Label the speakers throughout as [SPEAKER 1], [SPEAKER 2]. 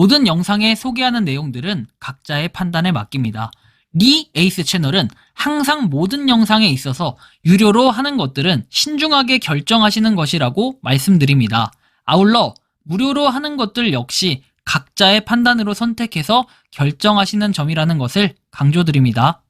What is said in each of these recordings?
[SPEAKER 1] 모든 영상에 소개하는 내용들은 각자의 판단에 맡깁니다. 리 에이스 채널은 항상 모든 영상에 있어서 유료로 하는 것들은 신중하게 결정하시는 것이라고 말씀드립니다. 아울러 무료로 하는 것들 역시 각자의 판단으로 선택해서 결정하시는 점이라는 것을 강조드립니다.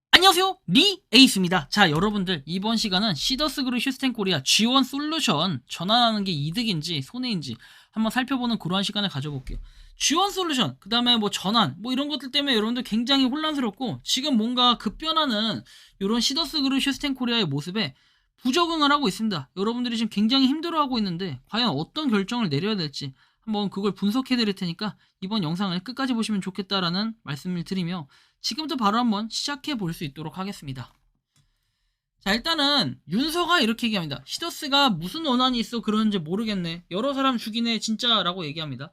[SPEAKER 1] 안녕하세요, 리 에이스입니다. 자, 여러분들, 이번 시간은 시더스그룹 휴스텐 코리아 G1 솔루션 전환하는 게 이득인지 손해인지 한번 살펴보는 그러한 시간을 가져볼게요. G1 솔루션, 그 다음에 뭐 전환, 뭐 이런 것들 때문에 여러분들 굉장히 혼란스럽고 지금 뭔가 급변하는 이런 시더스그룹 휴스텐 코리아의 모습에 부적응을 하고 있습니다. 여러분들이 지금 굉장히 힘들어하고 있는데 과연 어떤 결정을 내려야 될지 한번 그걸 분석해 드릴 테니까 이번 영상을 끝까지 보시면 좋겠다라는 말씀을 드리며 지금부터 바로 한번 시작해 볼 수 있도록 하겠습니다. 자, 일단은 윤서가 이렇게 얘기합니다. 시더스가 무슨 원한이 있어 그러는지 모르겠네. 여러 사람 죽이네 진짜 라고 얘기합니다.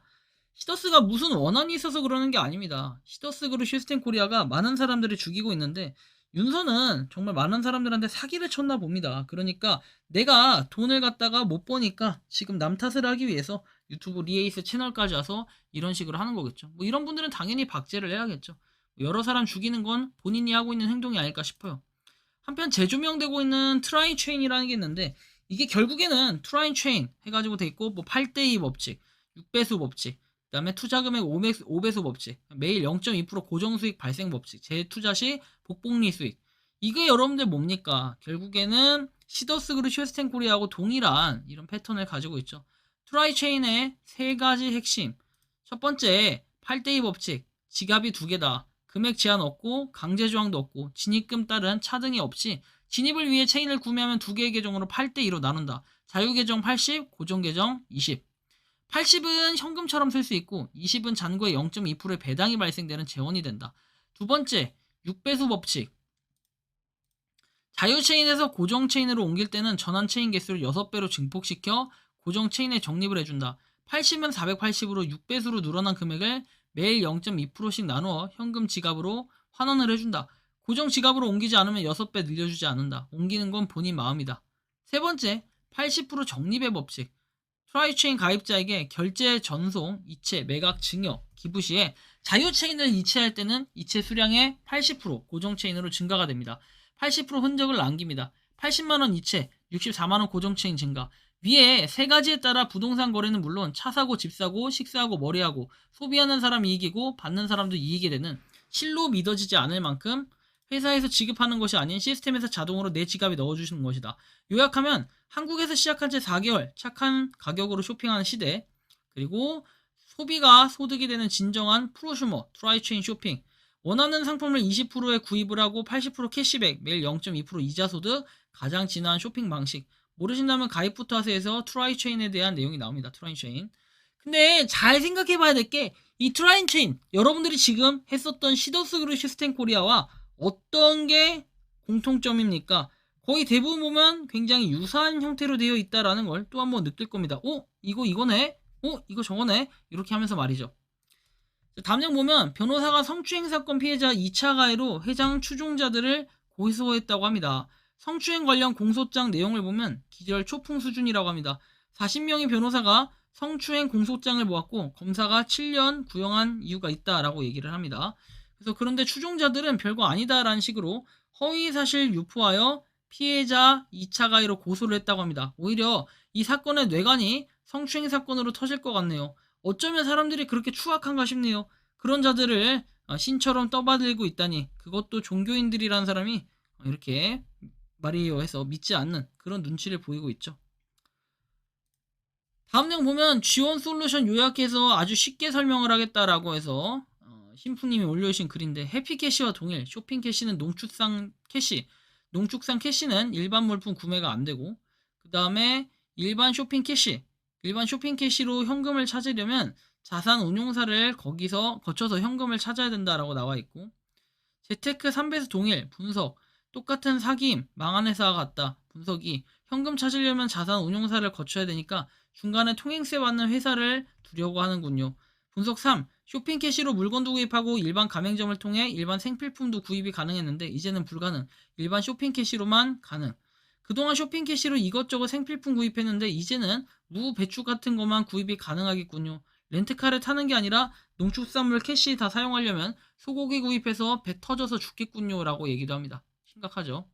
[SPEAKER 1] 시더스가 무슨 원한이 있어서 그러는 게 아닙니다. 시더스 그룹 휴스텐 코리아가 많은 사람들을 죽이고 있는데 윤서는 정말 많은 사람들한테 사기를 쳤나 봅니다. 그러니까 내가 돈을 갖다가 못 버니까 지금 남 탓을 하기 위해서 유튜브 리에이스 채널까지 와서 이런 식으로 하는 거겠죠. 뭐 이런 분들은 당연히 박제를 해야겠죠. 여러 사람 죽이는 건 본인이 하고 있는 행동이 아닐까 싶어요. 한편 재조명되고 있는 트라이 체인이라는 게 있는데 이게 결국에는 트라이 체인 해가지고 돼 있고 뭐 8대2 법칙, 6배수 법칙, 그 다음에 투자금액 5배수 법칙, 매일 0.2% 고정수익 발생 법칙, 재투자 시 복복리 수익. 이게 여러분들 뭡니까? 결국에는 시더스그룹 휴스텐 코리아하고 동일한 이런 패턴을 가지고 있죠. 트라이 체인의 세 가지 핵심. 첫 번째, 8대2 법칙. 지갑이 두 개다. 금액 제한 없고 강제 조항도 없고 진입금 따른 차등이 없이 진입을 위해 체인을 구매하면 두 개의 계정으로 8대2로 나눈다. 자유계정 80, 고정계정 20. 80은 현금처럼 쓸 수 있고 20은 잔고의 0.2%의 배당이 발생되는 재원이 된다. 두 번째, 6배수 법칙. 자유체인에서 고정체인으로 옮길 때는 전환체인 개수를 6배로 증폭시켜 고정체인에 적립을 해준다. 80은 480으로 6배수로 늘어난 금액을 매일 0.2%씩 나누어 현금 지갑으로 환원을 해준다. 고정 지갑으로 옮기지 않으면 6배 늘려주지 않는다. 옮기는 건 본인 마음이다. 세 번째, 80% 적립의 법칙. 트라이체인 가입자에게 결제, 전송, 이체, 매각, 증여, 기부 시에 자유체인을 이체할 때는 이체 수량의 80% 고정체인으로 증가가 됩니다. 80% 흔적을 남깁니다. 80만원 이체, 64만원 고정체인 증가. 위에 세 가지에 따라 부동산 거래는 물론 차 사고, 집 사고, 식사하고, 머리하고 소비하는 사람 이익이고 받는 사람도 이익이 되는 실로 믿어지지 않을 만큼 회사에서 지급하는 것이 아닌 시스템에서 자동으로 내 지갑에 넣어주시는 것이다. 요약하면 한국에서 시작한 지 4개월 착한 가격으로 쇼핑하는 시대, 그리고 소비가 소득이 되는 진정한 프로슈머 트라이체인 쇼핑, 원하는 상품을 20%에 구입을 하고 80% 캐시백, 매일 0.2% 이자 소득, 가장 진화한 쇼핑 방식. 모르신다면 가입부터 하세요에서 트라이체인에 대한 내용이 나옵니다. 트라이체인. 근데 잘 생각해 봐야 될 게 이 트라이체인, 여러분들이 지금 했었던 시더스그룹 휴스텐 코리아와 어떤 게 공통점입니까? 거의 대부분 보면 굉장히 유사한 형태로 되어 있다라는 걸 또 한번 느낄 겁니다. 이거네? 이거 저거네? 이렇게 하면서 말이죠. 다음 장 보면 변호사가 성추행 사건 피해자 2차 가해로 회장 추종자들을 고소했다고 합니다. 성추행 관련 공소장 내용을 보면 기절 초풍 수준이라고 합니다. 40명의 변호사가 성추행 공소장을 보았고 검사가 7년 구형한 이유가 있다라고 얘기를 합니다. 그래서 그런데 추종자들은 별거 아니다라는 식으로 허위사실 유포하여 피해자 2차 가해로 고소를 했다고 합니다. 오히려 이 사건의 뇌관이 성추행 사건으로 터질 것 같네요. 어쩌면 사람들이 그렇게 추악한가 싶네요. 그런 자들을 신처럼 떠받들고 있다니, 그것도 종교인들이라는 사람이 이렇게 말이에요 해서 믿지 않는 그런 눈치를 보이고 있죠. 다음 내용 보면 G1 솔루션 요약해서 아주 쉽게 설명을 하겠다라고 해서 신풍님이 올려주신 글인데, 해피캐시와 동일 쇼핑캐시는 농축산 캐시는 일반 물품 구매가 안되고, 그 다음에 일반 쇼핑캐시로 현금을 찾으려면 자산운용사를 거쳐서 현금을 찾아야 된다라고 나와있고, 재테크 3배수 동일 분석, 똑같은 사기임, 망한 회사와 같다. 분석이 현금 찾으려면 자산운용사를 거쳐야 되니까 중간에 통행세 받는 회사를 두려고 하는군요. 분석 3. 쇼핑캐시로 물건도 구입하고 일반 가맹점을 통해 일반 생필품도 구입이 가능했는데 이제는 불가능. 일반 쇼핑캐시로만 가능. 그동안 쇼핑캐시로 이것저것 생필품 구입했는데 이제는 무, 배추 같은 것만 구입이 가능하겠군요. 렌트카를 타는 게 아니라 농축산물 캐시 다 사용하려면 소고기 구입해서 배 터져서 죽겠군요 라고 얘기도 합니다. 심각하죠.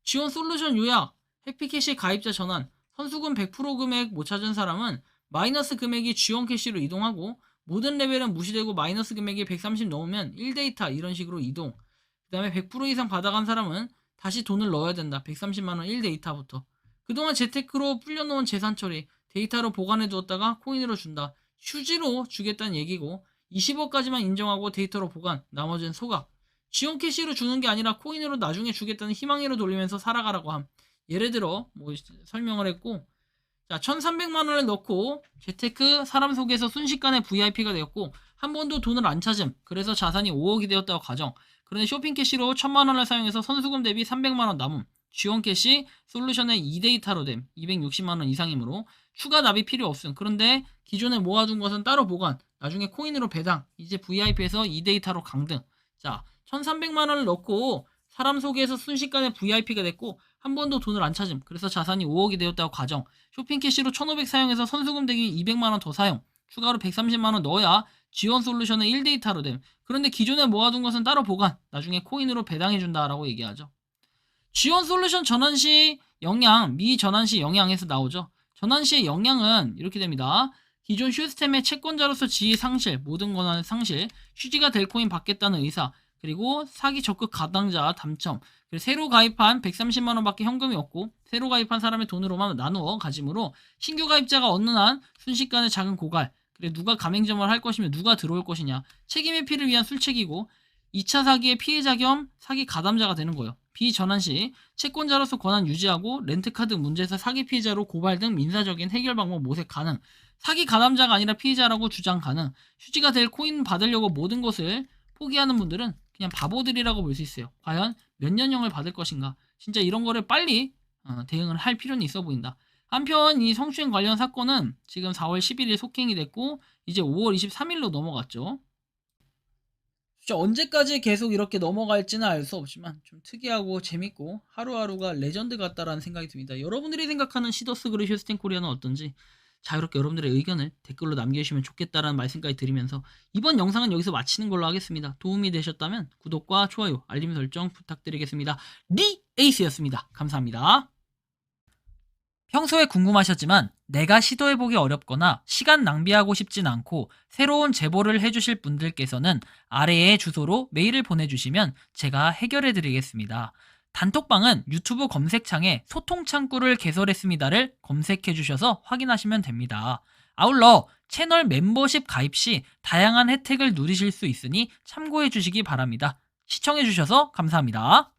[SPEAKER 1] 지원 솔루션 요약, 해피캐시 가입자 전환, 선수금 100% 금액 못 찾은 사람은 마이너스 금액이 지원 캐시로 이동하고 모든 레벨은 무시되고 마이너스 금액이 130 넘으면 1데이터 이런 식으로 이동. 그 다음에 100% 이상 받아간 사람은 다시 돈을 넣어야 된다. 130만원 1데이터부터. 그동안 재테크로 불려놓은 재산 처리, 데이터로 보관해 두었다가 코인으로 준다. 휴지로 주겠다는 얘기고 20억까지만 인정하고 데이터로 보관, 나머지는 소각. 지원 캐시로 주는 게 아니라 코인으로 나중에 주겠다는 희망으로 돌리면서 살아가라고 함. 예를 들어 뭐 설명을 했고, 자 1300만원을 넣고 재테크 사람 속에서 순식간에 VIP가 되었고 한 번도 돈을 안 찾음. 그래서 자산이 5억이 되었다고 가정. 그런데 쇼핑 캐시로 1000만원을 사용해서 선수금 대비 300만원 남음. 지원 캐시 솔루션의 2데이터로 됨. 260만원 이상이므로 추가 납입 필요 없음. 그런데 기존에 모아둔 것은 따로 보관, 나중에 코인으로 배당, 이제 VIP에서 2데이터로 강등. 자 1300만원을 넣고 사람 속에서 순식간에 VIP가 됐고 한 번도 돈을 안 찾음. 그래서 자산이 5억이 되었다고 가정. 쇼핑 캐시로 1500 사용해서 선수금 대비 200만원 더 사용. 추가로 130만원 넣어야 지원 솔루션의 1데이터로 됨. 그런데 기존에 모아둔 것은 따로 보관, 나중에 코인으로 배당해준다라고 얘기하죠. 지원 솔루션 전환 시 영향, 미전환 시 영향에서 나오죠. 전환 시의 영향은 이렇게 됩니다. 기존 시스템의 채권자로서 지위 상실, 모든 권한의 상실, 휴지가 될 코인 받겠다는 의사, 그리고 사기 적극 가담자 당첨, 그리고 새로 가입한 130만원밖에 현금이 없고 새로 가입한 사람의 돈으로만 나누어 가짐으로 신규 가입자가 얻는 한 순식간에 작은 고갈, 그리고 누가 가맹점을 할 것이며 누가 들어올 것이냐, 책임의 피를 위한 술책이고 2차 사기의 피해자 겸 사기 가담자가 되는 거예요. 비전환 시 채권자로서 권한 유지하고 렌트카드 문제에서 사기 피해자로 고발 등 민사적인 해결 방법 모색 가능. 사기 가담자가 아니라 피해자라고 주장 가능. 휴지가 될 코인 받으려고 모든 것을 포기하는 분들은 그냥 바보들이라고 볼 수 있어요. 과연 몇 년형을 받을 것인가. 진짜 이런 거를 빨리 대응을 할 필요는 있어 보인다. 한편 이 성추행 관련 사건은 지금 4월 11일 속행이 됐고 이제 5월 23일로 넘어갔죠. 진짜 언제까지 계속 이렇게 넘어갈지는 알 수 없지만 좀 특이하고 재밌고 하루하루가 레전드 같다라는 생각이 듭니다. 여러분들이 생각하는 시더스 그룹 휴스텐 코리아는 어떤지 자유롭게 여러분들의 의견을 댓글로 남겨주시면 좋겠다라는 말씀까지 드리면서 이번 영상은 여기서 마치는 걸로 하겠습니다. 도움이 되셨다면 구독과 좋아요, 알림 설정 부탁드리겠습니다. 리에이스였습니다. 감사합니다. 평소에 궁금하셨지만 내가 시도해보기 어렵거나 시간 낭비하고 싶진 않고 새로운 제보를 해주실 분들께서는 아래의 주소로 메일을 보내주시면 제가 해결해드리겠습니다. 단톡방은 유튜브 검색창에 소통창구를 개설했습니다를 검색해주셔서 확인하시면 됩니다. 아울러 채널 멤버십 가입 시 다양한 혜택을 누리실 수 있으니 참고해주시기 바랍니다. 시청해주셔서 감사합니다.